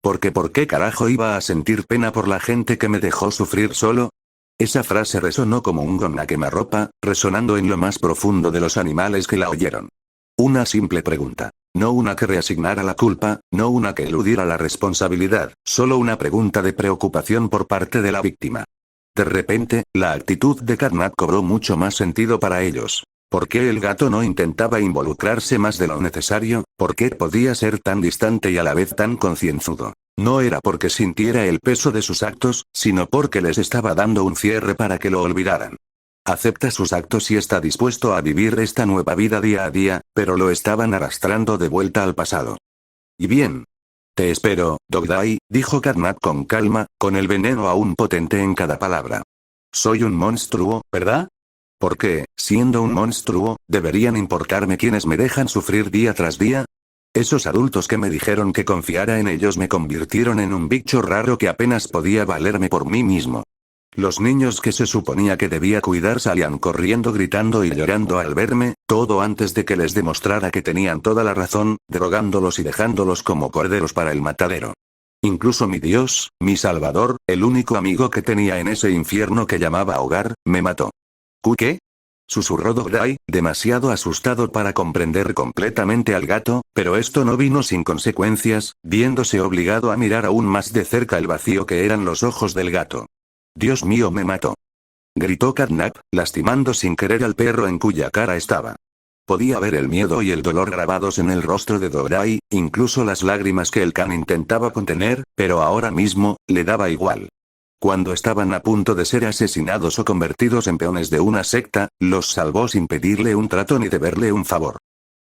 Porque ¿por qué carajo iba a sentir pena por la gente que me dejó sufrir solo? Esa frase resonó como un gong a quemarropa, resonando en lo más profundo de los animales que la oyeron. Una simple pregunta. No una que reasignara la culpa, no una que eludiera la responsabilidad, solo una pregunta de preocupación por parte de la víctima. De repente, la actitud de Catnap cobró mucho más sentido para ellos. ¿Por qué el gato no intentaba involucrarse más de lo necesario? ¿Por qué podía ser tan distante y a la vez tan concienzudo? No era porque sintiera el peso de sus actos, sino porque les estaba dando un cierre para que lo olvidaran. Acepta sus actos y está dispuesto a vivir esta nueva vida día a día, pero lo estaban arrastrando de vuelta al pasado. Y bien. Te espero, Dogday, dijo Catnap con calma, con el veneno aún potente en cada palabra. Soy un monstruo, ¿verdad? ¿Por qué, siendo un monstruo, deberían importarme quienes me dejan sufrir día tras día? Esos adultos que me dijeron que confiara en ellos me convirtieron en un bicho raro que apenas podía valerme por mí mismo. Los niños que se suponía que debía cuidar salían corriendo gritando y llorando al verme, todo antes de que les demostrara que tenían toda la razón, drogándolos y dejándolos como corderos para el matadero. Incluso mi Dios, mi Salvador, el único amigo que tenía en ese infierno que llamaba hogar, me mató. ¿Qué? Susurró Dogday, demasiado asustado para comprender completamente al gato, pero esto no vino sin consecuencias, viéndose obligado a mirar aún más de cerca el vacío que eran los ojos del gato. Dios mío, me mató. Gritó Catnap, lastimando sin querer al perro en cuya cara estaba. Podía ver el miedo y el dolor grabados en el rostro de Dogday, incluso las lágrimas que el can intentaba contener, pero ahora mismo, le daba igual. Cuando estaban a punto de ser asesinados o convertidos en peones de una secta, los salvó sin pedirle un trato ni deberle un favor.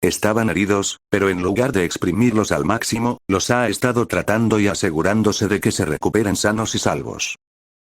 Estaban heridos, pero en lugar de exprimirlos al máximo, los ha estado tratando y asegurándose de que se recuperen sanos y salvos.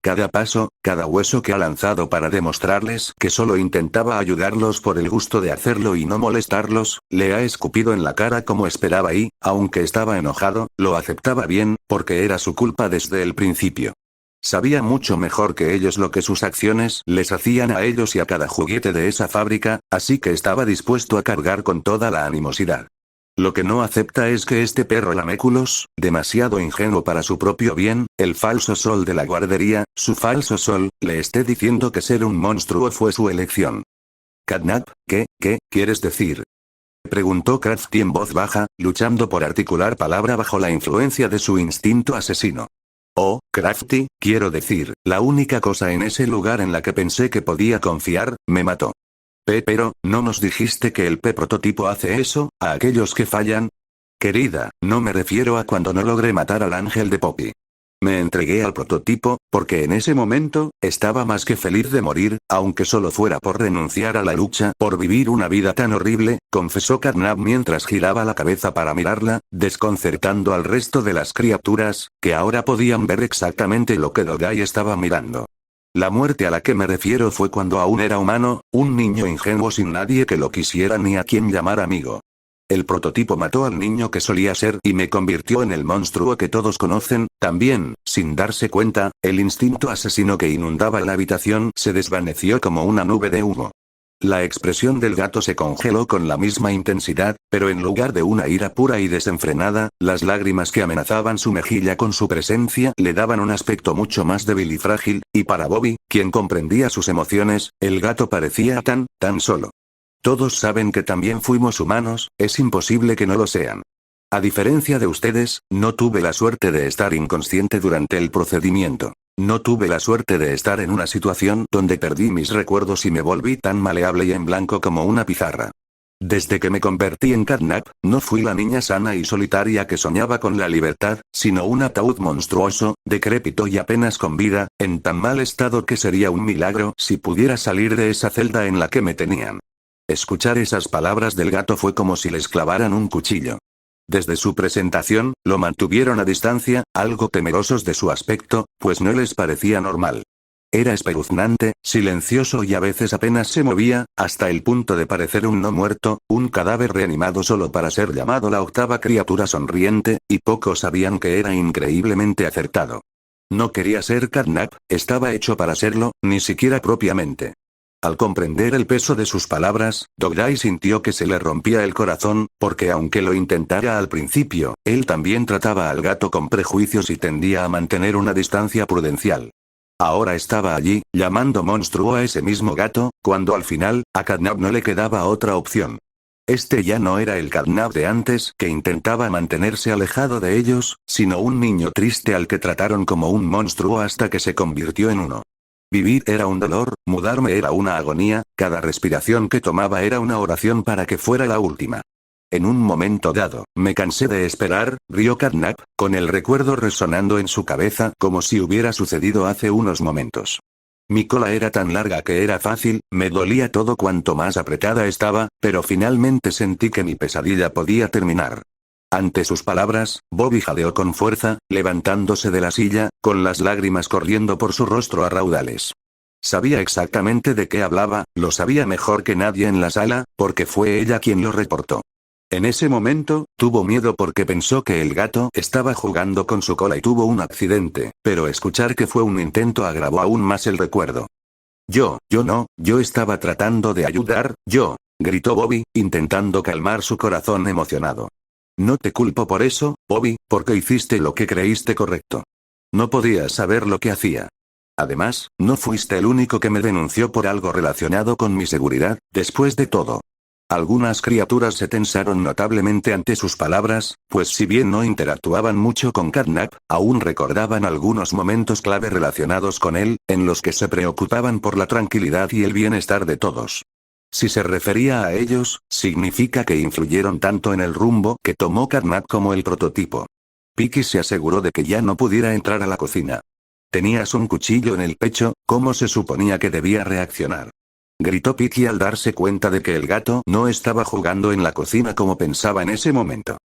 Cada paso, cada hueso que ha lanzado para demostrarles que solo intentaba ayudarlos por el gusto de hacerlo y no molestarlos, le ha escupido en la cara como esperaba y, aunque estaba enojado, lo aceptaba bien, porque era su culpa desde el principio. Sabía mucho mejor que ellos lo que sus acciones les hacían a ellos y a cada juguete de esa fábrica, así que estaba dispuesto a cargar con toda la animosidad. Lo que no acepta es que este perro laméculos, demasiado ingenuo para su propio bien, el falso sol de la guardería, su falso sol, le esté diciendo que ser un monstruo fue su elección. Catnap, ¿qué quieres decir? Preguntó Crafty en voz baja, luchando por articular palabra bajo la influencia de su instinto asesino. Oh, Crafty, quiero decir, la única cosa en ese lugar en la que pensé que podía confiar, me mató. Pero, ¿no nos dijiste que el prototipo hace eso, a aquellos que fallan? Querida, no me refiero a cuando no logré matar al ángel de Poppy. Me entregué al prototipo, porque en ese momento, estaba más que feliz de morir, aunque solo fuera por renunciar a la lucha, por vivir una vida tan horrible, confesó Catnap mientras giraba la cabeza para mirarla, desconcertando al resto de las criaturas, que ahora podían ver exactamente lo que Dogday estaba mirando. La muerte a la que me refiero fue cuando aún era humano, un niño ingenuo sin nadie que lo quisiera ni a quien llamar amigo. El prototipo mató al niño que solía ser y me convirtió en el monstruo que todos conocen, también, sin darse cuenta, el instinto asesino que inundaba la habitación se desvaneció como una nube de humo. La expresión del gato se congeló con la misma intensidad, pero en lugar de una ira pura y desenfrenada, las lágrimas que amenazaban su mejilla con su presencia le daban un aspecto mucho más débil y frágil, y para Bobby, quien comprendía sus emociones, el gato parecía tan solo. Todos saben que también fuimos humanos, es imposible que no lo sean. A diferencia de ustedes, no tuve la suerte de estar inconsciente durante el procedimiento. No tuve la suerte de estar en una situación donde perdí mis recuerdos y me volví tan maleable y en blanco como una pizarra. Desde que me convertí en Catnap, no fui la niña sana y solitaria que soñaba con la libertad, sino un ataúd monstruoso, decrépito y apenas con vida, en tan mal estado que sería un milagro si pudiera salir de esa celda en la que me tenían. Escuchar esas palabras del gato fue como si les clavaran un cuchillo. Desde su presentación, lo mantuvieron a distancia, algo temerosos de su aspecto, pues no les parecía normal. Era espeluznante, silencioso y a veces apenas se movía, hasta el punto de parecer un no muerto, un cadáver reanimado solo para ser llamado la octava criatura sonriente, y pocos sabían que era increíblemente acertado. No quería ser Catnap, estaba hecho para serlo, ni siquiera propiamente. Al comprender el peso de sus palabras, Dogdai sintió que se le rompía el corazón, porque aunque lo intentara al principio, él también trataba al gato con prejuicios y tendía a mantener una distancia prudencial. Ahora estaba allí, llamando monstruo a ese mismo gato, cuando al final, a Catnap no le quedaba otra opción. Este ya no era el Catnap de antes, que intentaba mantenerse alejado de ellos, sino un niño triste al que trataron como un monstruo hasta que se convirtió en uno. Vivir era un dolor, mudarme era una agonía, cada respiración que tomaba era una oración para que fuera la última. En un momento dado, me cansé de esperar, rió Catnap, con el recuerdo resonando en su cabeza como si hubiera sucedido hace unos momentos. Mi cola era tan larga que era fácil, me dolía todo cuanto más apretada estaba, pero finalmente sentí que mi pesadilla podía terminar. Ante sus palabras, Bobby jadeó con fuerza, levantándose de la silla, con las lágrimas corriendo por su rostro a raudales. Sabía exactamente de qué hablaba, lo sabía mejor que nadie en la sala, porque fue ella quien lo reportó. En ese momento, tuvo miedo porque pensó que el gato estaba jugando con su cola y tuvo un accidente, pero escuchar que fue un intento agravó aún más el recuerdo. Yo estaba tratando de ayudar, gritó Bobby, intentando calmar su corazón emocionado. No te culpo por eso, Bobby, porque hiciste lo que creíste correcto. No podías saber lo que hacía. Además, no fuiste el único que me denunció por algo relacionado con mi seguridad, después de todo. Algunas criaturas se tensaron notablemente ante sus palabras, pues si bien no interactuaban mucho con Catnap, aún recordaban algunos momentos clave relacionados con él, en los que se preocupaban por la tranquilidad y el bienestar de todos. Si se refería a ellos, significa que influyeron tanto en el rumbo que tomó Catnap como el prototipo. Piki se aseguró de que ya no pudiera entrar a la cocina. Tenías un cuchillo en el pecho, ¿cómo se suponía que debía reaccionar? Gritó Piki al darse cuenta de que el gato no estaba jugando en la cocina como pensaba en ese momento.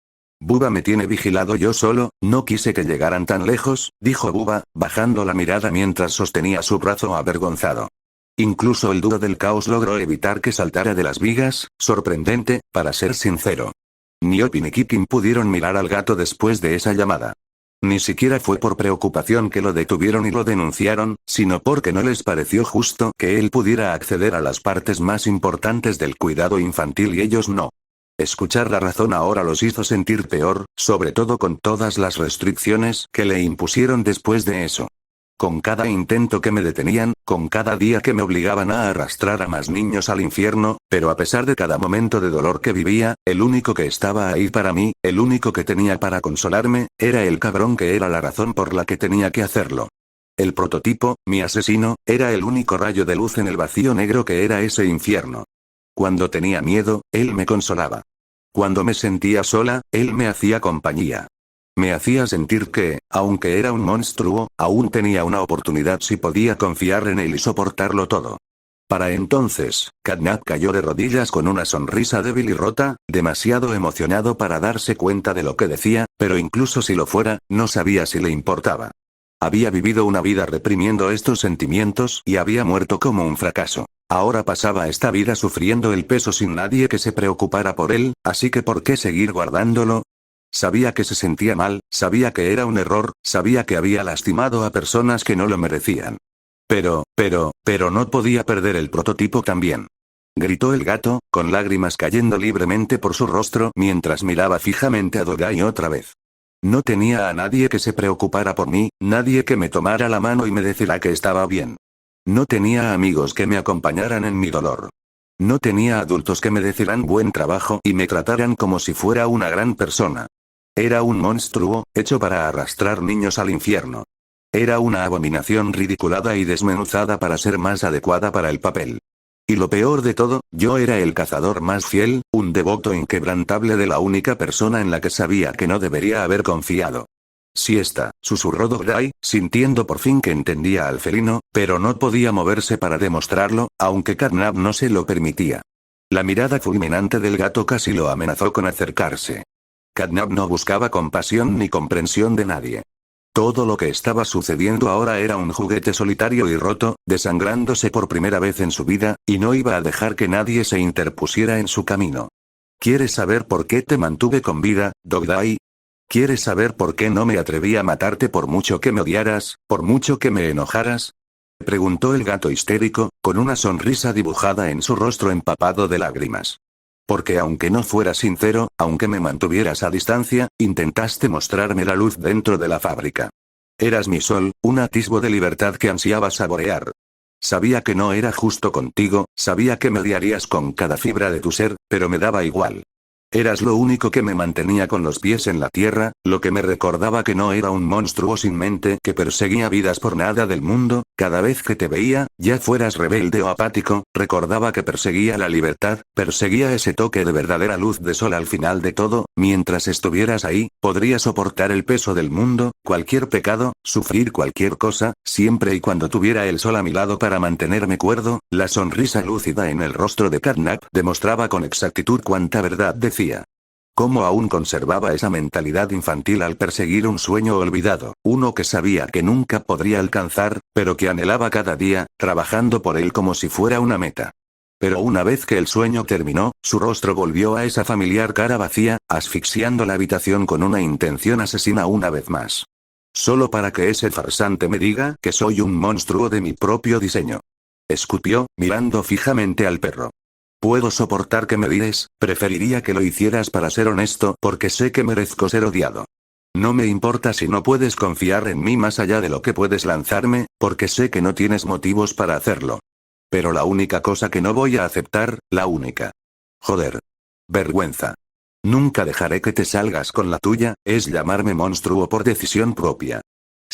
Bubba me tiene vigilado yo solo, no quise que llegaran tan lejos, dijo Bubba, bajando la mirada mientras sostenía su brazo avergonzado. Incluso el dúo del caos logró evitar que saltara de las vigas, sorprendente, para ser sincero. Ni Opi ni Kikin pudieron mirar al gato después de esa llamada. Ni siquiera fue por preocupación que lo detuvieron y lo denunciaron, sino porque no les pareció justo que él pudiera acceder a las partes más importantes del cuidado infantil y ellos no. Escuchar la razón ahora los hizo sentir peor, sobre todo con todas las restricciones que le impusieron después de eso. Con cada intento que me detenían, con cada día que me obligaban a arrastrar a más niños al infierno, pero a pesar de cada momento de dolor que vivía, el único que estaba ahí para mí, el único que tenía para consolarme, era el cabrón que era la razón por la que tenía que hacerlo. El prototipo, mi asesino, era el único rayo de luz en el vacío negro que era ese infierno. Cuando tenía miedo, él me consolaba. Cuando me sentía sola, él me hacía compañía. Me hacía sentir que, aunque era un monstruo, aún tenía una oportunidad si podía confiar en él y soportarlo todo. Para entonces, Catnap cayó de rodillas con una sonrisa débil y rota, demasiado emocionado para darse cuenta de lo que decía, pero incluso si lo fuera, no sabía si le importaba. Había vivido una vida reprimiendo estos sentimientos y había muerto como un fracaso. Ahora pasaba esta vida sufriendo el peso sin nadie que se preocupara por él, así que ¿por qué seguir guardándolo? Sabía que se sentía mal, sabía que era un error, sabía que había lastimado a personas que no lo merecían. Pero no podía perder el prototipo también. Gritó el gato, con lágrimas cayendo libremente por su rostro mientras miraba fijamente a Dogdai otra vez. No tenía a nadie que se preocupara por mí, nadie que me tomara la mano y me dijera que estaba bien. No tenía amigos que me acompañaran en mi dolor. No tenía adultos que me decieran buen trabajo y me trataran como si fuera una gran persona. Era un monstruo, hecho para arrastrar niños al infierno. Era una abominación ridiculada y desmenuzada para ser más adecuada para el papel. Y lo peor de todo, yo era el cazador más fiel, un devoto inquebrantable de la única persona en la que sabía que no debería haber confiado. Siesta, susurró Dogdai, sintiendo por fin que entendía al felino, pero no podía moverse para demostrarlo, aunque Catnap no se lo permitía. La mirada fulminante del gato casi lo amenazó con acercarse. Catnap no buscaba compasión ni comprensión de nadie. Todo lo que estaba sucediendo ahora era un juguete solitario y roto, desangrándose por primera vez en su vida, y no iba a dejar que nadie se interpusiera en su camino. ¿Quieres saber por qué te mantuve con vida, Dogdai? ¿Quieres saber por qué no me atreví a matarte por mucho que me odiaras, por mucho que me enojaras? Preguntó el gato histérico, con una sonrisa dibujada en su rostro empapado de lágrimas. Porque aunque no fuera sincero, aunque me mantuvieras a distancia, intentaste mostrarme la luz dentro de la fábrica. Eras mi sol, un atisbo de libertad que ansiaba saborear. Sabía que no era justo contigo, sabía que me odiarías con cada fibra de tu ser, pero me daba igual. Eras lo único que me mantenía con los pies en la tierra, lo que me recordaba que no era un monstruo sin mente que perseguía vidas por nada del mundo. Cada vez que te veía, ya fueras rebelde o apático, recordaba que perseguía la libertad, perseguía ese toque de verdadera luz de sol al final de todo. Mientras estuvieras ahí, podría soportar el peso del mundo, cualquier pecado, sufrir cualquier cosa, siempre y cuando tuviera el sol a mi lado para mantenerme cuerdo. La sonrisa lúcida en el rostro de Catnap demostraba con exactitud cuánta verdad decía. Cómo aún conservaba esa mentalidad infantil al perseguir un sueño olvidado, uno que sabía que nunca podría alcanzar, pero que anhelaba cada día, trabajando por él como si fuera una meta. Pero una vez que el sueño terminó, su rostro volvió a esa familiar cara vacía, asfixiando la habitación con una intención asesina una vez más. Solo para que ese farsante me diga que soy un monstruo de mi propio diseño. Escupió, mirando fijamente al perro. Puedo soportar que me odies, preferiría que lo hicieras para ser honesto, porque sé que merezco ser odiado. No me importa si no puedes confiar en mí más allá de lo que puedes lanzarme, porque sé que no tienes motivos para hacerlo. Pero la única cosa que no voy a aceptar, la única. Joder. Vergüenza. Nunca dejaré que te salgas con la tuya, es llamarme monstruo por decisión propia.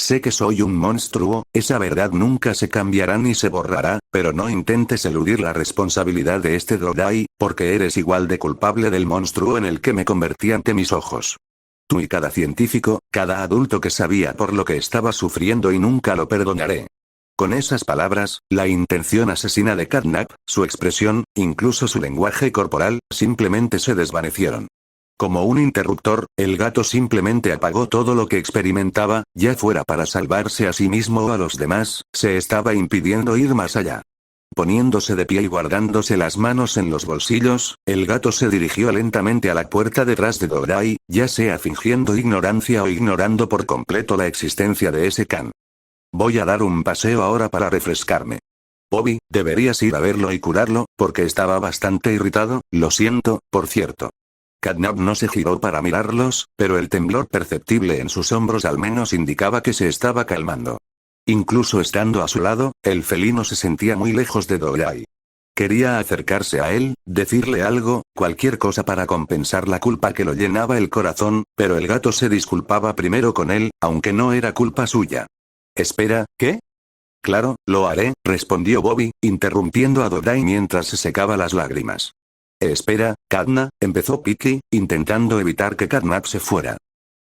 Sé que soy un monstruo, esa verdad nunca se cambiará ni se borrará, pero no intentes eludir la responsabilidad de este Dodai, porque eres igual de culpable del monstruo en el que me convertí ante mis ojos. Tú y cada científico, cada adulto que sabía por lo que estaba sufriendo y nunca lo perdonaré. Con esas palabras, la intención asesina de Catnap, su expresión, incluso su lenguaje corporal, simplemente se desvanecieron. Como un interruptor, el gato simplemente apagó todo lo que experimentaba, ya fuera para salvarse a sí mismo o a los demás, se estaba impidiendo ir más allá. Poniéndose de pie y guardándose las manos en los bolsillos, el gato se dirigió lentamente a la puerta detrás de Dodai, ya sea fingiendo ignorancia o ignorando por completo la existencia de ese can. Voy a dar un paseo ahora para refrescarme. Bobby, deberías ir a verlo y curarlo, porque estaba bastante irritado, lo siento, por cierto. Catnap no se giró para mirarlos, pero el temblor perceptible en sus hombros al menos indicaba que se estaba calmando. Incluso estando a su lado, el felino se sentía muy lejos de Dodai. Quería acercarse a él, decirle algo, cualquier cosa para compensar la culpa que lo llenaba el corazón, pero el gato se disculpaba primero con él, aunque no era culpa suya. Espera, ¿qué? Claro, lo haré, respondió Bobby, interrumpiendo a Dodai mientras se secaba las lágrimas. Espera, Cadna, empezó Piki, intentando evitar que Catnap se fuera.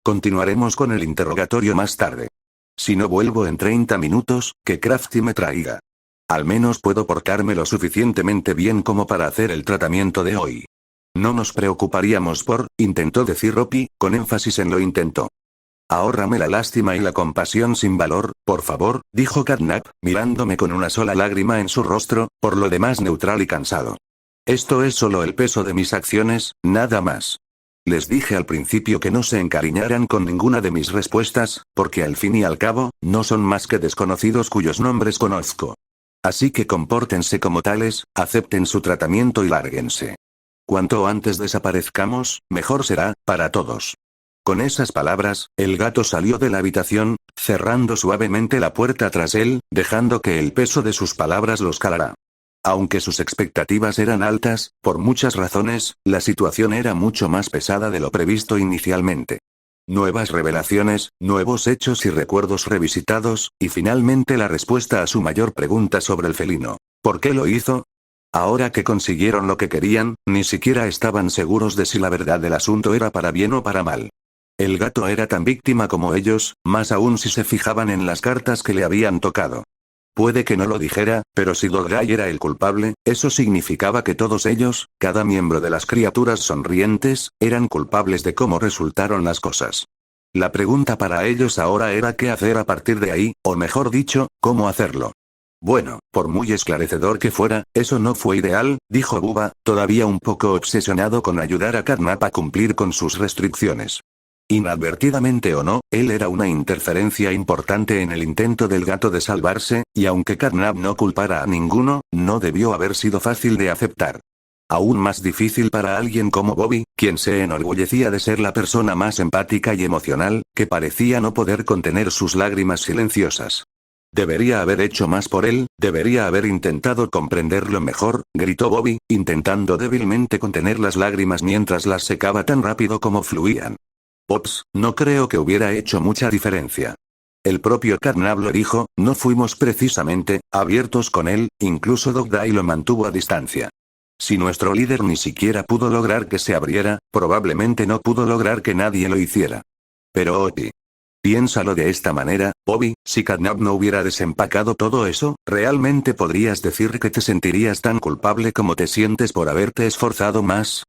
Continuaremos con el interrogatorio más tarde. Si no vuelvo en 30 minutos, que Crafty me traiga. Al menos puedo portarme lo suficientemente bien como para hacer el tratamiento de hoy. No nos preocuparíamos por, intentó decir Roppy, con énfasis en lo intentó. Ahórrame la lástima y la compasión sin valor, por favor, dijo Catnap, mirándome con una sola lágrima en su rostro, por lo demás neutral y cansado. Esto es solo el peso de mis acciones, nada más. Les dije al principio que no se encariñaran con ninguna de mis respuestas, porque al fin y al cabo, no son más que desconocidos cuyos nombres conozco. Así que compórtense como tales, acepten su tratamiento y lárguense. Cuanto antes desaparezcamos, mejor será, para todos. Con esas palabras, el gato salió de la habitación, cerrando suavemente la puerta tras él, dejando que el peso de sus palabras los calara. Aunque sus expectativas eran altas, por muchas razones, la situación era mucho más pesada de lo previsto inicialmente. Nuevas revelaciones, nuevos hechos y recuerdos revisitados, y finalmente la respuesta a su mayor pregunta sobre el felino. ¿Por qué lo hizo? Ahora que consiguieron lo que querían, ni siquiera estaban seguros de si la verdad del asunto era para bien o para mal. El gato era tan víctima como ellos, más aún si se fijaban en las cartas que le habían tocado. Puede que no lo dijera, pero si Dodai era el culpable, eso significaba que todos ellos, cada miembro de las criaturas sonrientes, eran culpables de cómo resultaron las cosas. La pregunta para ellos ahora era qué hacer a partir de ahí, o mejor dicho, cómo hacerlo. Bueno, por muy esclarecedor que fuera, eso no fue ideal, dijo Bubba, todavía un poco obsesionado con ayudar a Catnap a cumplir con sus restricciones. Inadvertidamente o no, él era una interferencia importante en el intento del gato de salvarse, y aunque Carnap no culpara a ninguno, no debió haber sido fácil de aceptar. Aún más difícil para alguien como Bobby, quien se enorgullecía de ser la persona más empática y emocional, que parecía no poder contener sus lágrimas silenciosas. Debería haber hecho más por él, debería haber intentado comprenderlo mejor, gritó Bobby, intentando débilmente contener las lágrimas mientras las secaba tan rápido como fluían. Ops, no creo que hubiera hecho mucha diferencia. El propio Carnap lo dijo, no fuimos precisamente abiertos con él, incluso Dogday lo mantuvo a distancia. Si nuestro líder ni siquiera pudo lograr que se abriera, probablemente no pudo lograr que nadie lo hiciera. Pero Oti. Piénsalo de esta manera, Bobby, si Carnap no hubiera desempacado todo eso, ¿realmente podrías decir que te sentirías tan culpable como te sientes por haberte esforzado más?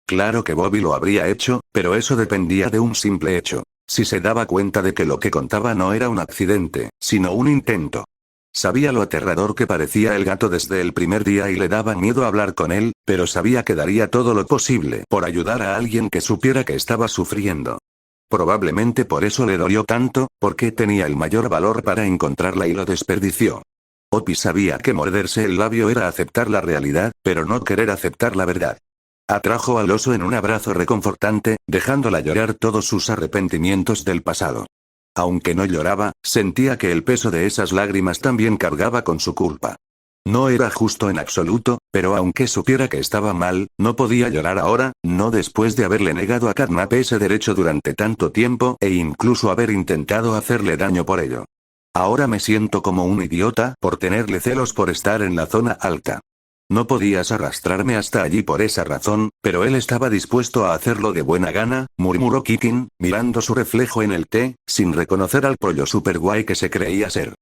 Claro que Bobby lo habría hecho, pero eso dependía de un simple hecho. Si se daba cuenta de que lo que contaba no era un accidente, sino un intento. Sabía lo aterrador que parecía el gato desde el primer día y le daba miedo hablar con él, pero sabía que daría todo lo posible por ayudar a alguien que supiera que estaba sufriendo. Probablemente por eso le dolió tanto, porque tenía el mayor valor para encontrarla y lo desperdició. Opie sabía que morderse el labio era aceptar la realidad, pero no querer aceptar la verdad. Atrajo al oso en un abrazo reconfortante, dejándola llorar todos sus arrepentimientos del pasado. Aunque no lloraba, sentía que el peso de esas lágrimas también cargaba con su culpa. No era justo en absoluto, pero aunque supiera que estaba mal, no podía llorar ahora, no después de haberle negado a Carnap ese derecho durante tanto tiempo e incluso haber intentado hacerle daño por ello. Ahora me siento como un idiota por tenerle celos por estar en la zona alta. No podías arrastrarme hasta allí por esa razón, pero él estaba dispuesto a hacerlo de buena gana, murmuró Kikin, mirando su reflejo en el té, sin reconocer al pollo super guay que se creía ser.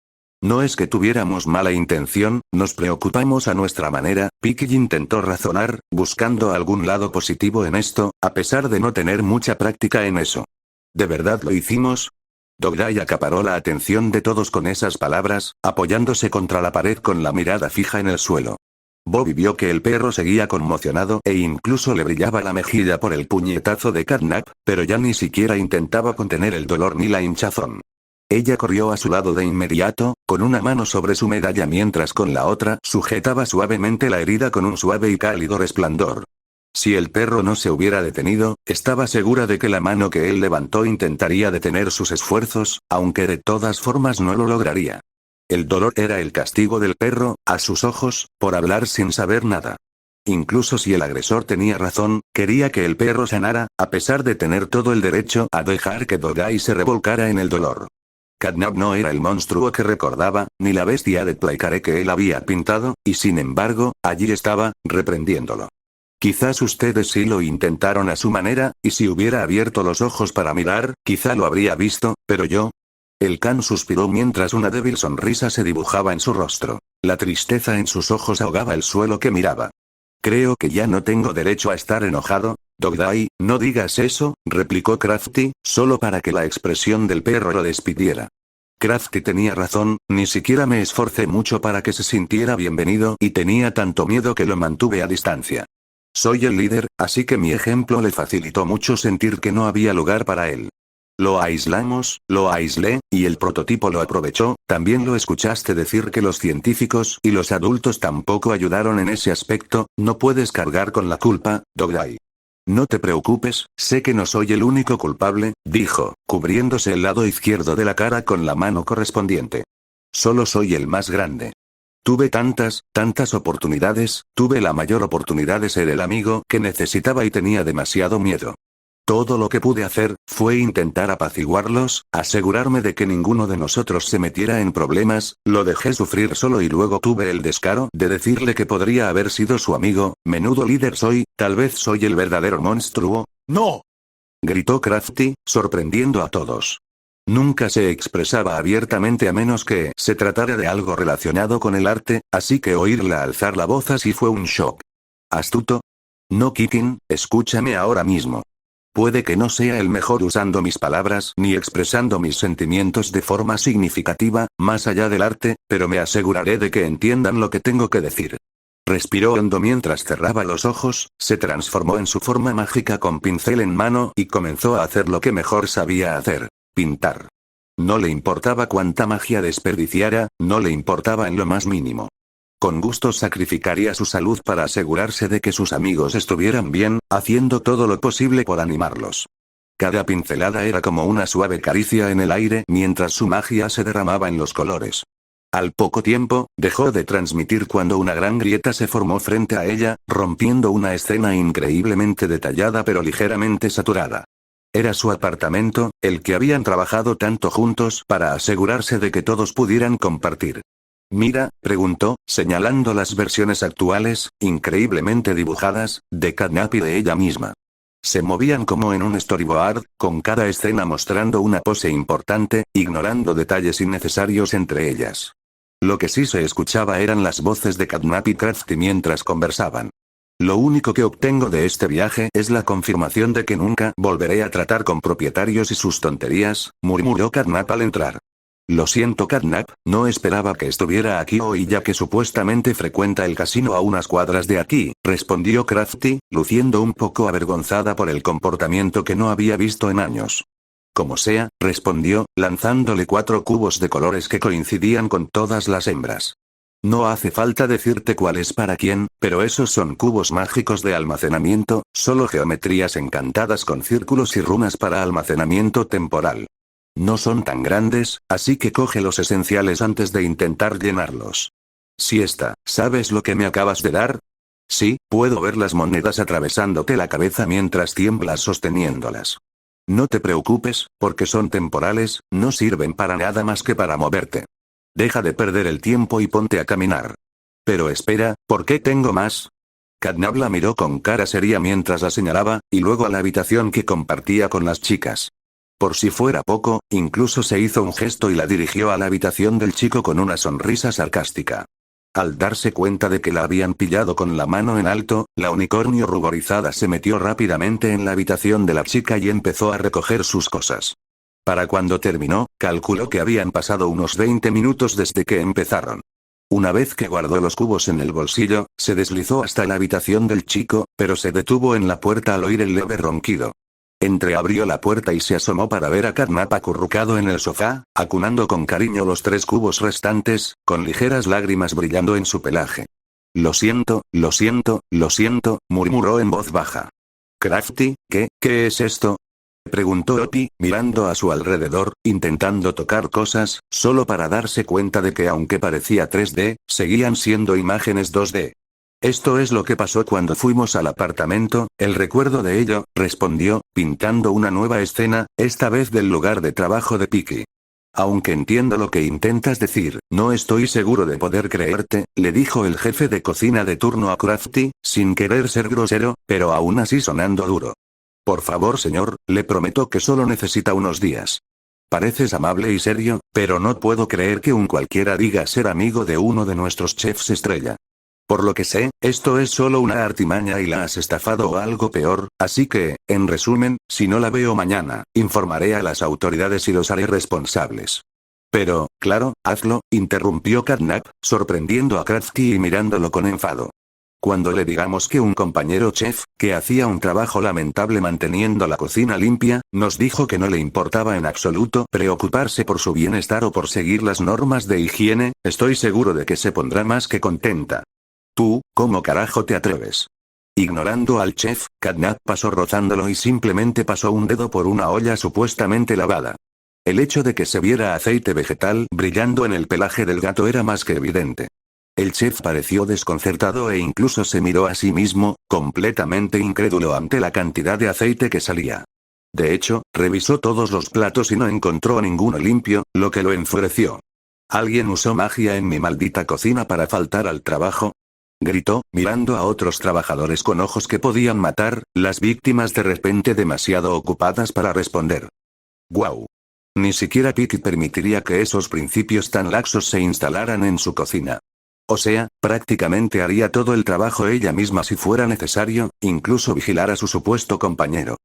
No es que tuviéramos mala intención, nos preocupamos a nuestra manera, Piki intentó razonar, buscando algún lado positivo en esto, a pesar de no tener mucha práctica en eso. ¿De verdad lo hicimos? Dogday acaparó la atención de todos con esas palabras, apoyándose contra la pared con la mirada fija en el suelo. Bobby vio que el perro seguía conmocionado e incluso le brillaba la mejilla por el puñetazo de Carnap, pero ya ni siquiera intentaba contener el dolor ni la hinchazón. Ella corrió a su lado de inmediato, con una mano sobre su medalla mientras con la otra sujetaba suavemente la herida con un suave y cálido resplandor. Si el perro no se hubiera detenido, estaba segura de que la mano que él levantó intentaría detener sus esfuerzos, aunque de todas formas no lo lograría. El dolor era el castigo del perro, a sus ojos, por hablar sin saber nada. Incluso si el agresor tenía razón, quería que el perro sanara, a pesar de tener todo el derecho a dejar que Dogday se revolcara en el dolor. Carnap no era el monstruo que recordaba, ni la bestia de Playkare que él había pintado, y sin embargo, allí estaba, reprendiéndolo. Quizás ustedes sí lo intentaron a su manera, y si hubiera abierto los ojos para mirar, quizá lo habría visto, pero yo... El can suspiró mientras una débil sonrisa se dibujaba en su rostro. La tristeza en sus ojos ahogaba el suelo que miraba. Creo que ya no tengo derecho a estar enojado. Dogday, no digas eso, replicó Crafty, solo para que la expresión del perro lo despidiera. Crafty tenía razón, ni siquiera me esforcé mucho para que se sintiera bienvenido y tenía tanto miedo que lo mantuve a distancia. Soy el líder, así que mi ejemplo le facilitó mucho sentir que no había lugar para él. Lo aislamos, lo aislé, y el prototipo lo aprovechó. También lo escuchaste decir que los científicos y los adultos tampoco ayudaron en ese aspecto. No puedes cargar con la culpa, Dogday. No te preocupes, sé que no soy el único culpable, dijo, cubriéndose el lado izquierdo de la cara con la mano correspondiente. Solo soy el más grande. Tuve tantas oportunidades, tuve la mayor oportunidad de ser el amigo que necesitaba y tenía demasiado miedo. Todo lo que pude hacer, fue intentar apaciguarlos, asegurarme de que ninguno de nosotros se metiera en problemas, lo dejé sufrir solo y luego tuve el descaro de decirle que podría haber sido su amigo. Menudo líder soy, tal vez soy el verdadero monstruo. ¡No! Gritó Crafty, sorprendiendo a todos. Nunca se expresaba abiertamente a menos que se tratara de algo relacionado con el arte, así que oírla alzar la voz así fue un shock. ¿Astuto? No, Kikin, escúchame ahora mismo. Puede que no sea el mejor usando mis palabras ni expresando mis sentimientos de forma significativa, más allá del arte, pero me aseguraré de que entiendan lo que tengo que decir. Respiró hondo mientras cerraba los ojos, se transformó en su forma mágica con pincel en mano y comenzó a hacer lo que mejor sabía hacer: pintar. No le importaba cuánta magia desperdiciara, no le importaba en lo más mínimo. Con gusto sacrificaría su salud para asegurarse de que sus amigos estuvieran bien, haciendo todo lo posible por animarlos. Cada pincelada era como una suave caricia en el aire mientras su magia se derramaba en los colores. Al poco tiempo, dejó de transmitir cuando una gran grieta se formó frente a ella, rompiendo una escena increíblemente detallada pero ligeramente saturada. Era su apartamento, el que habían trabajado tanto juntos para asegurarse de que todos pudieran compartir. «Mira», preguntó, señalando las versiones actuales, increíblemente dibujadas, de Catnap y de ella misma. Se movían como en un storyboard, con cada escena mostrando una pose importante, ignorando detalles innecesarios entre ellas. Lo que sí se escuchaba eran las voces de Catnap y Crafty mientras conversaban. «Lo único que obtengo de este viaje es la confirmación de que nunca volveré a tratar con propietarios y sus tonterías», murmuró Catnap al entrar. «Lo siento Catnap, no esperaba que estuviera aquí hoy ya que supuestamente frecuenta el casino a unas cuadras de aquí», respondió Crafty, luciendo un poco avergonzada por el comportamiento que no había visto en años. «Como sea», respondió, lanzándole 4 cubos de colores que coincidían con todas las hembras. «No hace falta decirte cuál es para quién, pero esos son cubos mágicos de almacenamiento, solo geometrías encantadas con círculos y runas para almacenamiento temporal. No son tan grandes, así que coge los esenciales antes de intentar llenarlos». «Siesta, ¿sabes lo que me acabas de dar?» «Sí, puedo ver las monedas atravesándote la cabeza mientras tiemblas sosteniéndolas. No te preocupes, porque son temporales, no sirven para nada más que para moverte. Deja de perder el tiempo y ponte a caminar». «Pero espera, ¿por qué tengo más?» Catnap la miró con cara seria mientras la señalaba, y luego a la habitación que compartía con las chicas. Por si fuera poco, incluso se hizo un gesto y la dirigió a la habitación del chico con una sonrisa sarcástica. Al darse cuenta de que la habían pillado con la mano en alto, la unicornio ruborizada se metió rápidamente en la habitación de la chica y empezó a recoger sus cosas. Para cuando terminó, calculó que habían pasado unos 20 minutos desde que empezaron. Una vez que guardó los cubos en el bolsillo, se deslizó hasta la habitación del chico, pero se detuvo en la puerta al oír el leve ronquido. Entreabrió la puerta y se asomó para ver a Catnap acurrucado en el sofá, acunando con cariño los 3 cubos restantes, con ligeras lágrimas brillando en su pelaje. «Lo siento, lo siento, lo siento», murmuró en voz baja. «Crafty, ¿qué es esto?», preguntó Opie, mirando a su alrededor, intentando tocar cosas, solo para darse cuenta de que aunque parecía 3D, seguían siendo imágenes 2D. «Esto es lo que pasó cuando fuimos al apartamento, el recuerdo de ello», respondió, pintando una nueva escena, esta vez del lugar de trabajo de Piki. «Aunque entiendo lo que intentas decir, no estoy seguro de poder creerte», le dijo el jefe de cocina de turno a Crafty, sin querer ser grosero, pero aún así sonando duro. «Por favor señor, le prometo que solo necesita unos días. Pareces amable y serio, pero no puedo creer que un cualquiera diga ser amigo de uno de nuestros chefs estrella. Por lo que sé, esto es solo una artimaña y la has estafado o algo peor, así que, en resumen, si no la veo mañana, informaré a las autoridades y los haré responsables». «Pero, claro, hazlo», interrumpió Catnap, sorprendiendo a Crafty y mirándolo con enfado. «Cuando le digamos que un compañero chef, que hacía un trabajo lamentable manteniendo la cocina limpia, nos dijo que no le importaba en absoluto preocuparse por su bienestar o por seguir las normas de higiene, estoy seguro de que se pondrá más que contenta». «¿Tú, cómo carajo te atreves?». Ignorando al chef, Catnap pasó rozándolo y simplemente pasó un dedo por una olla supuestamente lavada. El hecho de que se viera aceite vegetal brillando en el pelaje del gato era más que evidente. El chef pareció desconcertado e incluso se miró a sí mismo, completamente incrédulo ante la cantidad de aceite que salía. De hecho, revisó todos los platos y no encontró ninguno limpio, lo que lo enfureció. «¿Alguien usó magia en mi maldita cocina para faltar al trabajo?», gritó, mirando a otros trabajadores con ojos que podían matar, las víctimas de repente demasiado ocupadas para responder. «¡Guau! Ni siquiera Piki permitiría que esos principios tan laxos se instalaran en su cocina. O sea, prácticamente haría todo el trabajo ella misma si fuera necesario, incluso vigilar a su supuesto compañero.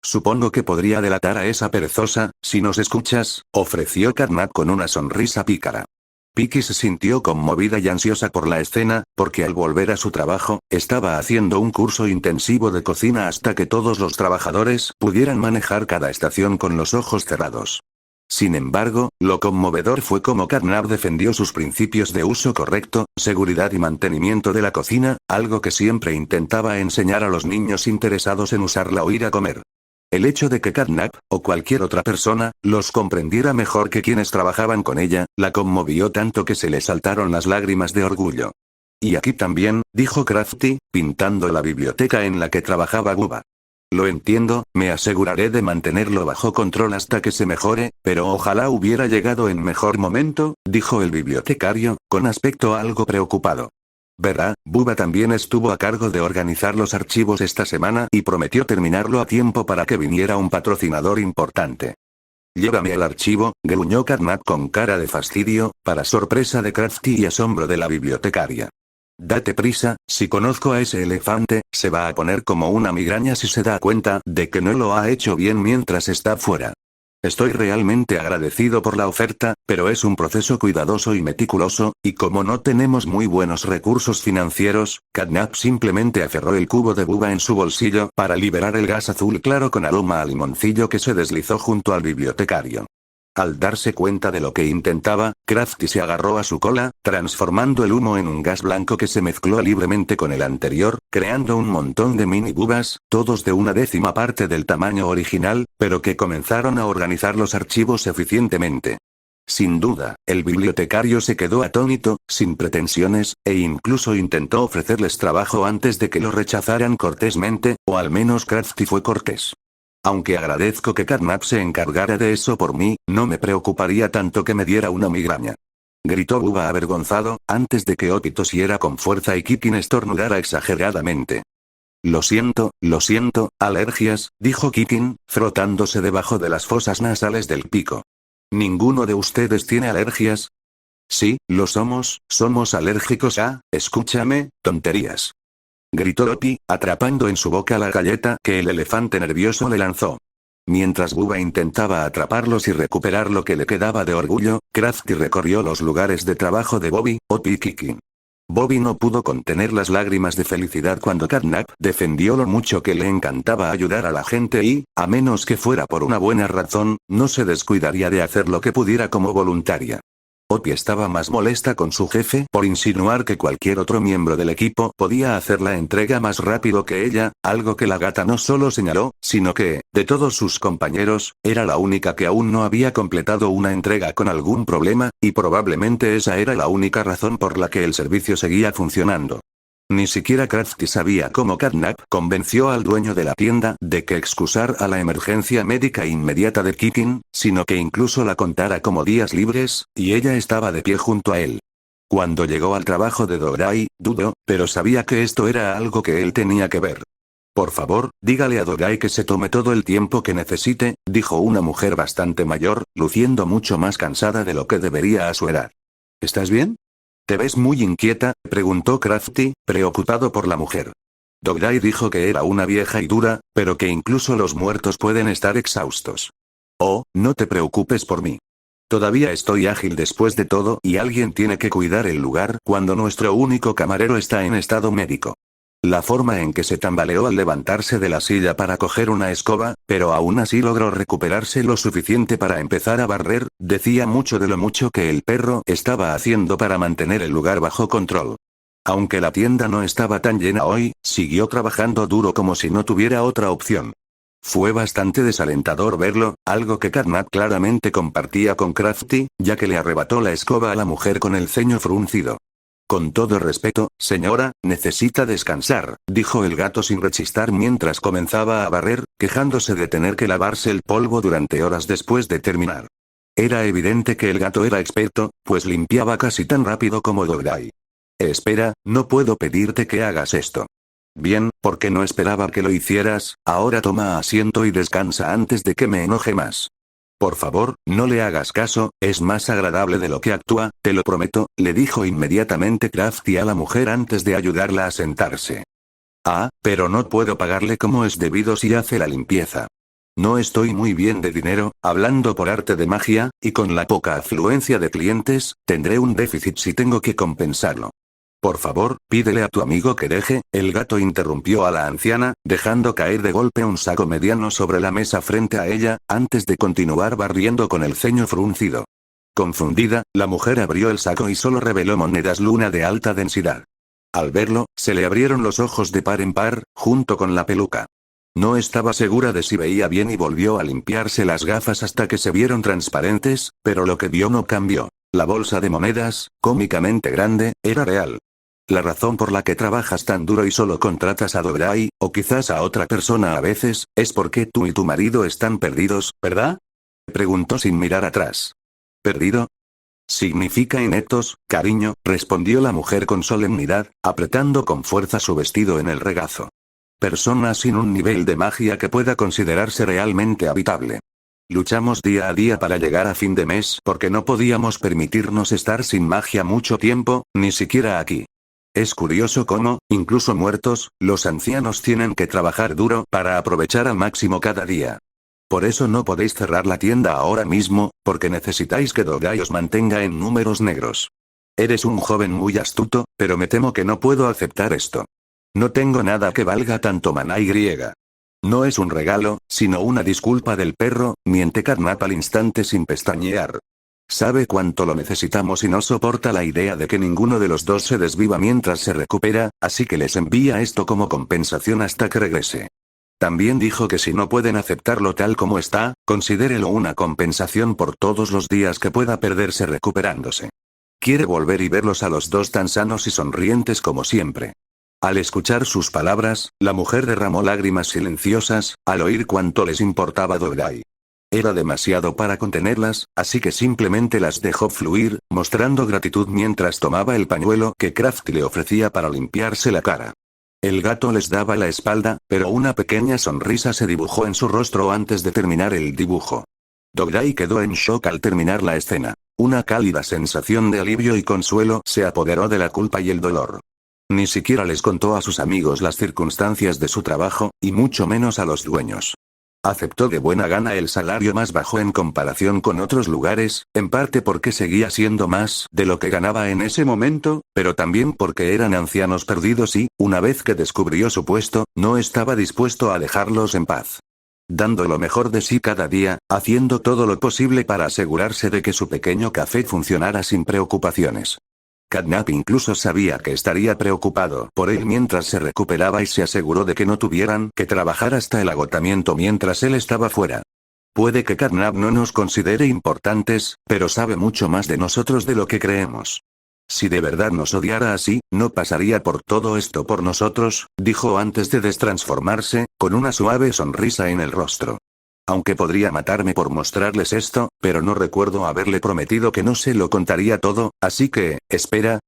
Supongo que podría delatar a esa perezosa, si nos escuchas», ofreció Catnap con una sonrisa pícara. Piki se sintió conmovida y ansiosa por la escena, porque al volver a su trabajo, estaba haciendo un curso intensivo de cocina hasta que todos los trabajadores pudieran manejar cada estación con los ojos cerrados. Sin embargo, lo conmovedor fue cómo Carnap defendió sus principios de uso correcto, seguridad y mantenimiento de la cocina, algo que siempre intentaba enseñar a los niños interesados en usarla o ir a comer. El hecho de que Carnap, o cualquier otra persona, los comprendiera mejor que quienes trabajaban con ella, la conmovió tanto que se le saltaron las lágrimas de orgullo. Y aquí también, dijo Crafty, pintando la biblioteca en la que trabajaba Bubba. Lo entiendo, me aseguraré de mantenerlo bajo control hasta que se mejore, pero ojalá hubiera llegado en mejor momento, dijo el bibliotecario, con aspecto algo preocupado. Verá, Bubba también estuvo a cargo de organizar los archivos esta semana y prometió terminarlo a tiempo para que viniera un patrocinador importante. Llévame el archivo, gruñó Carnap con cara de fastidio, para sorpresa de Crafty y asombro de la bibliotecaria. Date prisa, si conozco a ese elefante, se va a poner como una migraña si se da cuenta de que no lo ha hecho bien mientras está fuera. Estoy realmente agradecido por la oferta, pero es un proceso cuidadoso y meticuloso, y como no tenemos muy buenos recursos financieros, Carnap simplemente aferró el cubo de Bubba en su bolsillo para liberar el gas azul claro con aroma a limoncillo que se deslizó junto al bibliotecario. Al darse cuenta de lo que intentaba, Crafty se agarró a su cola, transformando el humo en un gas blanco que se mezcló libremente con el anterior, creando un montón de mini bubas, todos de una décima parte del tamaño original, pero que comenzaron a organizar los archivos eficientemente. Sin duda, el bibliotecario se quedó atónito, sin pretensiones, e incluso intentó ofrecerles trabajo antes de que lo rechazaran cortésmente, o al menos Crafty fue cortés. Aunque agradezco que Carnap se encargara de eso por mí, no me preocuparía tanto que me diera una migraña. Gritó Bubba avergonzado, antes de que Opie tosiera con fuerza y Kikin estornudara exageradamente. Lo siento, alergias, dijo Kikin, frotándose debajo de las fosas nasales del pico. ¿Ninguno de ustedes tiene alergias? Sí, lo somos alérgicos a, escúchame, tonterías. Gritó Opie, atrapando en su boca la galleta que el elefante nervioso le lanzó. Mientras Bubba intentaba atraparlos y recuperar lo que le quedaba de orgullo, Crafty recorrió los lugares de trabajo de Bobby, Opie y Kikin. Bobby no pudo contener las lágrimas de felicidad cuando Carnap defendió lo mucho que le encantaba ayudar a la gente y, a menos que fuera por una buena razón, no se descuidaría de hacer lo que pudiera como voluntaria. Opie estaba más molesta con su jefe por insinuar que cualquier otro miembro del equipo podía hacer la entrega más rápido que ella, algo que la gata no solo señaló, sino que, de todos sus compañeros, era la única que aún no había completado una entrega con algún problema, y probablemente esa era la única razón por la que el servicio seguía funcionando. Ni siquiera Crafty sabía cómo Carnap convenció al dueño de la tienda de que excusara la emergencia médica inmediata de Kikin, sino que incluso la contara como días libres, y ella estaba de pie junto a él. Cuando llegó al trabajo de Dorai, dudó, pero sabía que esto era algo que él tenía que ver. Por favor, dígale a Dorai que se tome todo el tiempo que necesite, dijo una mujer bastante mayor, luciendo mucho más cansada de lo que debería a su edad. ¿Estás bien? ¿Te ves muy inquieta?, preguntó Crafty, preocupado por la mujer. Dorai dijo que era una vieja y dura, pero que incluso los muertos pueden estar exhaustos. Oh, no te preocupes por mí. Todavía estoy ágil después de todo y alguien tiene que cuidar el lugar cuando nuestro único camarero está en estado médico. La forma en que se tambaleó al levantarse de la silla para coger una escoba, pero aún así logró recuperarse lo suficiente para empezar a barrer, decía mucho de lo mucho que el perro estaba haciendo para mantener el lugar bajo control. Aunque la tienda no estaba tan llena hoy, siguió trabajando duro como si no tuviera otra opción. Fue bastante desalentador verlo, algo que Carnap claramente compartía con Crafty, ya que le arrebató la escoba a la mujer con el ceño fruncido. Con todo respeto, señora, necesita descansar, dijo el gato sin rechistar mientras comenzaba a barrer, quejándose de tener que lavarse el polvo durante horas después de terminar. Era evidente que el gato era experto, pues limpiaba casi tan rápido como Dorai. Espera, no puedo pedirte que hagas esto. Bien, porque no esperaba que lo hicieras, ahora toma asiento y descansa antes de que me enoje más. Por favor, no le hagas caso, es más agradable de lo que actúa, te lo prometo, le dijo inmediatamente Crafty a la mujer antes de ayudarla a sentarse. Ah, pero no puedo pagarle como es debido si hace la limpieza. No estoy muy bien de dinero, hablando por arte de magia, y con la poca afluencia de clientes, tendré un déficit si tengo que compensarlo. Por favor, pídele a tu amigo que deje. El gato interrumpió a la anciana, dejando caer de golpe un saco mediano sobre la mesa frente a ella, antes de continuar barriendo con el ceño fruncido. Confundida, la mujer abrió el saco y solo reveló monedas luna de alta densidad. Al verlo, se le abrieron los ojos de par en par, junto con la peluca. No estaba segura de si veía bien y volvió a limpiarse las gafas hasta que se vieron transparentes, pero lo que vio no cambió. La bolsa de monedas, cómicamente grande, era real. La razón por la que trabajas tan duro y solo contratas a Dograi, o quizás a otra persona a veces, es porque tú y tu marido están perdidos, ¿verdad? Preguntó sin mirar atrás. ¿Perdido? Significa ineptos, cariño, respondió la mujer con solemnidad, apretando con fuerza su vestido en el regazo. Personas sin un nivel de magia que pueda considerarse realmente habitable. Luchamos día a día para llegar a fin de mes porque no podíamos permitirnos estar sin magia mucho tiempo, ni siquiera aquí. Es curioso cómo, incluso muertos, los ancianos tienen que trabajar duro para aprovechar al máximo cada día. Por eso no podéis cerrar la tienda ahora mismo, porque necesitáis que Dogai os mantenga en números negros. Eres un joven muy astuto, pero me temo que no puedo aceptar esto. No tengo nada que valga tanto maná y griega. No es un regalo, sino una disculpa del perro, miente Carnap al instante sin pestañear. Sabe cuánto lo necesitamos y no soporta la idea de que ninguno de los dos se desviva mientras se recupera, así que les envía esto como compensación hasta que regrese. También dijo que si no pueden aceptarlo tal como está, considérelo una compensación por todos los días que pueda perderse recuperándose. Quiere volver y verlos a los dos tan sanos y sonrientes como siempre. Al escuchar sus palabras, la mujer derramó lágrimas silenciosas, al oír cuánto les importaba Dogai. Era demasiado para contenerlas, así que simplemente las dejó fluir, mostrando gratitud mientras tomaba el pañuelo que Crafty le ofrecía para limpiarse la cara. El gato les daba la espalda, pero una pequeña sonrisa se dibujó en su rostro antes de terminar el dibujo. Dogai quedó en shock al terminar la escena. Una cálida sensación de alivio y consuelo se apoderó de la culpa y el dolor. Ni siquiera les contó a sus amigos las circunstancias de su trabajo, y mucho menos a los dueños. Aceptó de buena gana el salario más bajo en comparación con otros lugares, en parte porque seguía siendo más de lo que ganaba en ese momento, pero también porque eran ancianos perdidos y, una vez que descubrió su puesto, no estaba dispuesto a dejarlos en paz. Dando lo mejor de sí cada día, haciendo todo lo posible para asegurarse de que su pequeño café funcionara sin preocupaciones. Carnap incluso sabía que estaría preocupado por él mientras se recuperaba y se aseguró de que no tuvieran que trabajar hasta el agotamiento mientras él estaba fuera. Puede que Carnap no nos considere importantes, pero sabe mucho más de nosotros de lo que creemos. Si de verdad nos odiara así, no pasaría por todo esto por nosotros, dijo antes de destransformarse, con una suave sonrisa en el rostro. Aunque podría matarme por mostrarles esto, pero no recuerdo haberle prometido que no se lo contaría todo, así que, espera,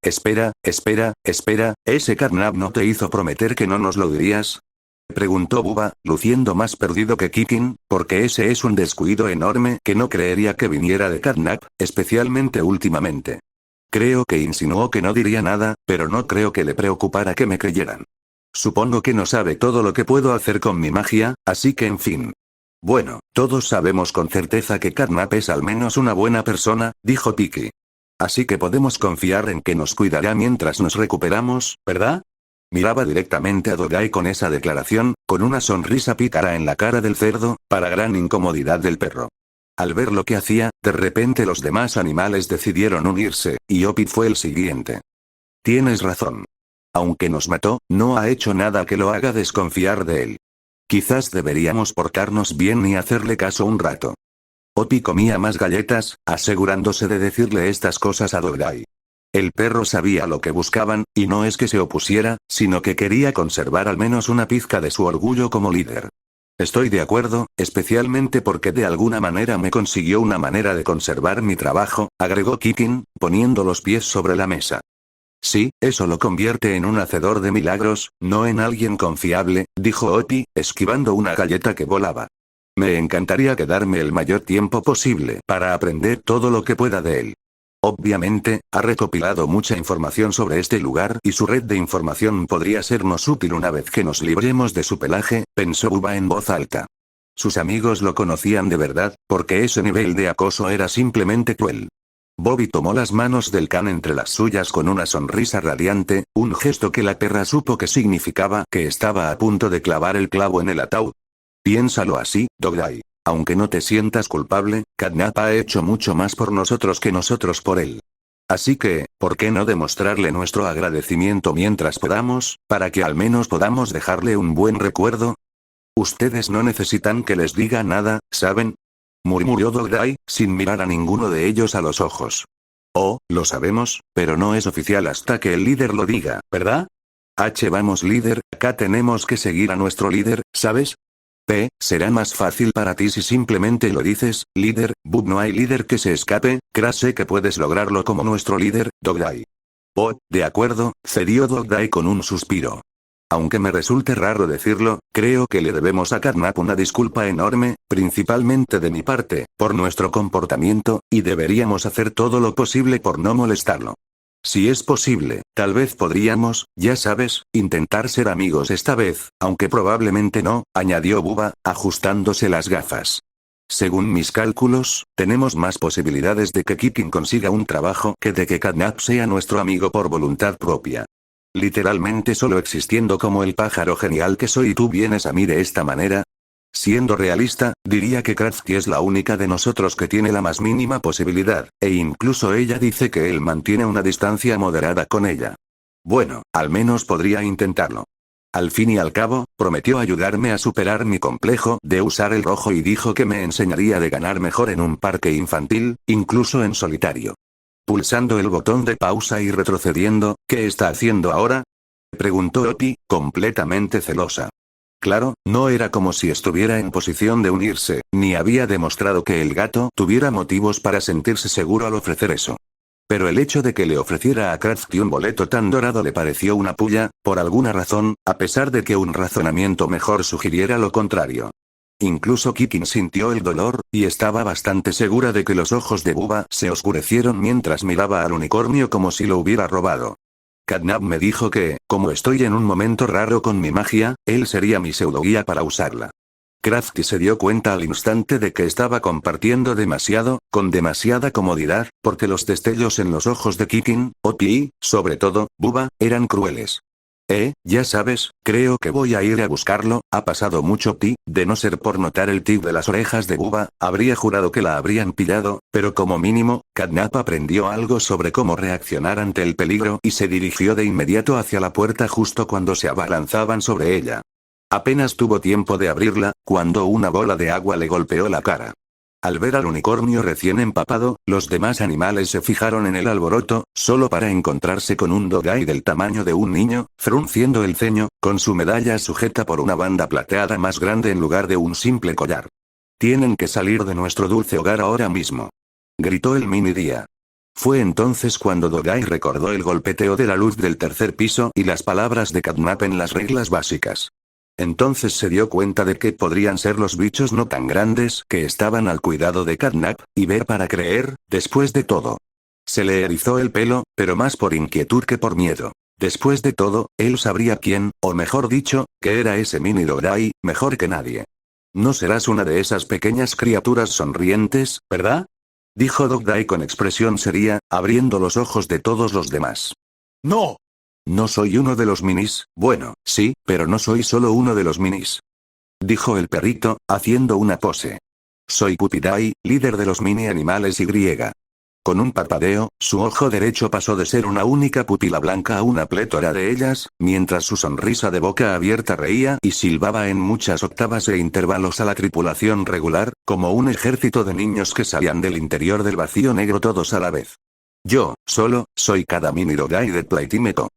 ¿ese Carnap no te hizo prometer que no nos lo dirías? Preguntó Bubba, luciendo más perdido que Kikin, porque ese es un descuido enorme que no creería que viniera de Carnap, especialmente últimamente. Creo que insinuó que no diría nada, pero no creo que le preocupara que me creyeran. Supongo que no sabe todo lo que puedo hacer con mi magia, así que en fin. Bueno, todos sabemos con certeza que Carnap es al menos una buena persona, dijo Piki. Así que podemos confiar en que nos cuidará mientras nos recuperamos, ¿verdad? Miraba directamente a Dogai con esa declaración, con una sonrisa pícara en la cara del cerdo, para gran incomodidad del perro. Al ver lo que hacía, de repente los demás animales decidieron unirse, y Opie fue el siguiente. Tienes razón. Aunque nos mató, no ha hecho nada que lo haga desconfiar de él. Quizás deberíamos portarnos bien y hacerle caso un rato. Opie comía más galletas, asegurándose de decirle estas cosas a Dogai. El perro sabía lo que buscaban, y no es que se opusiera, sino que quería conservar al menos una pizca de su orgullo como líder. Estoy de acuerdo, especialmente porque de alguna manera me consiguió una manera de conservar mi trabajo, agregó Kikin, poniendo los pies sobre la mesa. Sí, eso lo convierte en un hacedor de milagros, no en alguien confiable, dijo Opie, esquivando una galleta que volaba. Me encantaría quedarme el mayor tiempo posible para aprender todo lo que pueda de él. Obviamente, ha recopilado mucha información sobre este lugar y su red de información podría sernos útil una vez que nos libremos de su pelaje, pensó Bubba en voz alta. Sus amigos lo conocían de verdad, porque ese nivel de acoso era simplemente cruel. Bobby tomó las manos del can entre las suyas con una sonrisa radiante, un gesto que la perra supo que significaba que estaba a punto de clavar el clavo en el ataúd. Piénsalo así, Dogday. Aunque no te sientas culpable, Catnap ha hecho mucho más por nosotros que nosotros por él. Así que, ¿por qué no demostrarle nuestro agradecimiento mientras podamos, para que al menos podamos dejarle un buen recuerdo? Ustedes no necesitan que les diga nada, ¿saben? Murmuró Dogday, sin mirar a ninguno de ellos a los ojos. Oh, lo sabemos, pero no es oficial hasta que el líder lo diga, ¿verdad? Vamos líder, acá tenemos que seguir a nuestro líder, ¿sabes? Será más fácil para ti si simplemente lo dices, líder. Bub, no hay líder que se escape. Crash, sé que puedes lograrlo como nuestro líder, Dogday. Oh, de acuerdo, cedió Dogday con un suspiro. Aunque me resulte raro decirlo, creo que le debemos a Catnap una disculpa enorme, principalmente de mi parte, por nuestro comportamiento, y deberíamos hacer todo lo posible por no molestarlo. Si es posible, tal vez podríamos, ya sabes, intentar ser amigos esta vez, aunque probablemente no, añadió Bubba, ajustándose las gafas. Según mis cálculos, tenemos más posibilidades de que Kikin consiga un trabajo que de que Catnap sea nuestro amigo por voluntad propia. Literalmente solo existiendo como el pájaro genial que soy y tú vienes a mí de esta manera. Siendo realista, diría que Kratzky es la única de nosotros que tiene la más mínima posibilidad, e incluso ella dice que él mantiene una distancia moderada con ella. Bueno, al menos podría intentarlo. Al fin y al cabo, prometió ayudarme a superar mi complejo de usar el rojo y dijo que me enseñaría de ganar mejor en un parque infantil, incluso en solitario. Pulsando el botón de pausa y retrocediendo, ¿qué está haciendo ahora?, preguntó Opie, completamente celosa. Claro, no era como si estuviera en posición de unirse, ni había demostrado que el gato tuviera motivos para sentirse seguro al ofrecer eso. Pero el hecho de que le ofreciera a Kratzky un boleto tan dorado le pareció una puya, por alguna razón, a pesar de que un razonamiento mejor sugiriera lo contrario. Incluso Kikin sintió el dolor, y estaba bastante segura de que los ojos de Bubba se oscurecieron mientras miraba al unicornio como si lo hubiera robado. Catnap me dijo que, como estoy en un momento raro con mi magia, él sería mi pseudoguía para usarla. Kratzky se dio cuenta al instante de que estaba compartiendo demasiado, con demasiada comodidad, porque los destellos en los ojos de Kikin, Opie y, sobre todo, Bubba, eran crueles. Ya sabes, creo que voy a ir a buscarlo. Ha pasado mucho de no ser por notar el tic de las orejas de Bubba, habría jurado que la habrían pillado, pero como mínimo, Catnap aprendió algo sobre cómo reaccionar ante el peligro y se dirigió de inmediato hacia la puerta justo cuando se abalanzaban sobre ella. Apenas tuvo tiempo de abrirla, cuando una bola de agua le golpeó la cara. Al ver al unicornio recién empapado, los demás animales se fijaron en el alboroto, solo para encontrarse con un Dogday del tamaño de un niño, frunciendo el ceño, con su medalla sujeta por una banda plateada más grande en lugar de un simple collar. Tienen que salir de nuestro dulce hogar ahora mismo, gritó el mini día. Fue entonces cuando Dogday recordó el golpeteo de la luz del tercer piso y las palabras de Catnap en las reglas básicas. Entonces se dio cuenta de que podrían ser los bichos no tan grandes que estaban al cuidado de Catnap, y ver para creer, después de todo. Se le erizó el pelo, pero más por inquietud que por miedo. Después de todo, él sabría quién, o mejor dicho, que era ese mini Dogday, mejor que nadie. No serás una de esas pequeñas criaturas sonrientes, ¿verdad?, dijo Dogday con expresión seria, abriendo los ojos de todos los demás. No. No soy uno de los minis. Bueno, sí, pero no soy solo uno de los minis, dijo el perrito, haciendo una pose. Soy Pupiday, líder de los mini animales Y. Con un parpadeo, su ojo derecho pasó de ser una única pupila blanca a una plétora de ellas, mientras su sonrisa de boca abierta reía y silbaba en muchas octavas e intervalos a la tripulación regular, como un ejército de niños que salían del interior del vacío negro todos a la vez. Yo, solo, soy cada mini Dogday de Platimeto.